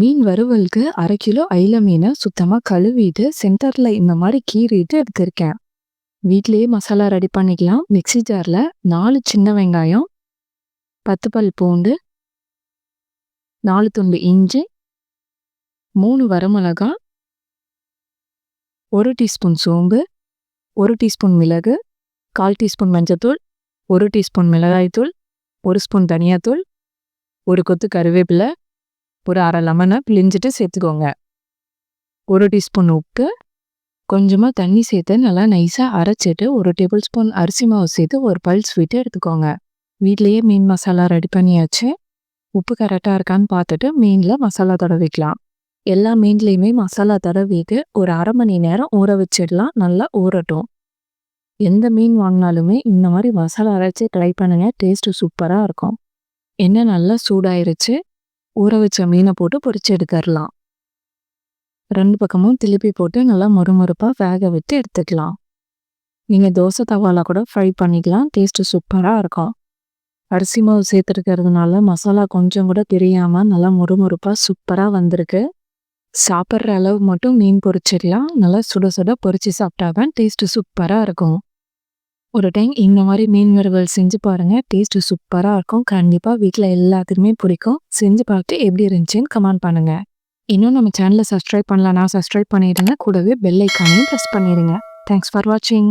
மீன் வறுவலுக்கு 1/2 kilo அயில மீனை சுத்தமாக கழுவிட்டு சென்டரில் இந்த மாதிரி கீறிட்டு எடுத்திருக்கேன். வீட்டிலேயே மசாலா ரெடி பண்ணிக்கலாம். மிக்ஸி ஜாரில் 4 சின்ன வெங்காயம், 10 பல் பூண்டு, 4 துண்டு இஞ்சி, 3 வரமிளகா, 1 டீஸ்பூன் சோம்பு, 1 டீஸ்பூன் மிளகு, 1/4 டீஸ்பூன் மஞ்சத்தூள், 1 டீஸ்பூன் மிளகாய்த்தூள், 1 ஸ்பூன் தனியாத்தூள், 1 கொத்து கருவேப்பிலை, ஒரு 1/2 லெமனை பிழிஞ்சிட்டு சேர்த்துக்கோங்க. 1 டீஸ்பூன் உப்பு, கொஞ்சமாக தண்ணி சேர்த்து நல்லா நைஸாக அரைச்சிட்டு 1 டேபிள் ஸ்பூன் அரிசி மாவு சேர்த்து ஒரு பல்ஸ் விட்டு எடுத்துக்கோங்க. வீட்லேயே மீன் மசாலா ரெடி பண்ணியாச்சு. உப்பு கரெக்டாக இருக்கான்னு பார்த்துட்டு மீனில் மசாலா தடவிக்கலாம். எல்லா மீன்லேயுமே மசாலா தடவிட்டு ஒரு 1/2 மணி நேரம் ஊற வச்சிடலாம். நல்லா ஊறட்டும். எந்த மீன் வாங்கினாலுமே இந்த மாதிரி மசாலா அரைச்சி ட்ரை பண்ணுங்கள். டேஸ்ட்டு சூப்பராக இருக்கும். எண்ணெய் நல்லா சூடாயிருச்சு. ஊற வச்ச மீனை போட்டு பொரிச்சு எடுத்துடலாம். 2 பக்கமும் திருப்பி போட்டு நல்லா மொறுமொறுப்பாக வேக விட்டு எடுத்துக்கலாம். நீங்கள் தோசை தவால கூட ஃப்ரை பண்ணிக்கலாம். டேஸ்ட்டு சூப்பராக இருக்கும். அரிசி மாவு சேர்த்துருக்கிறதுனால மசாலா கொஞ்சம் கூட தெரியாமல் நல்லா மொறுமொறுப்பாக சூப்பராக வந்திருக்கு. சாப்பிட்ற அளவு மட்டும் மீன் பொரிச்சிடலாம். நல்லா சுட சுட பொரிச்சு சாப்பிட்டாதான் டேஸ்ட்டு சூப்பராக இருக்கும். ஒரு டைம் இந்த மாதிரி மீன் வறுவல் செஞ்சு பாருங்கள். டேஸ்ட்டு சூப்பராக இருக்கும். கண்டிப்பாக வீட்டில் எல்லாத்துக்குமே பிடிக்கும். செஞ்சு பார்த்து எப்படி இருந்துச்சுன்னு கமெண்ட் பண்ணுங்கள். இன்னும் நம்ம சேனலை சப்ஸ்கிரைப் பண்ணலன்னா சப்ஸ்கிரைப் பண்ணிடுங்க. கூடவே பெல் ஐக்கானையும் ப்ரெஸ் பண்ணிடுங்க. தேங்க்ஸ் ஃபார் வாட்சிங்.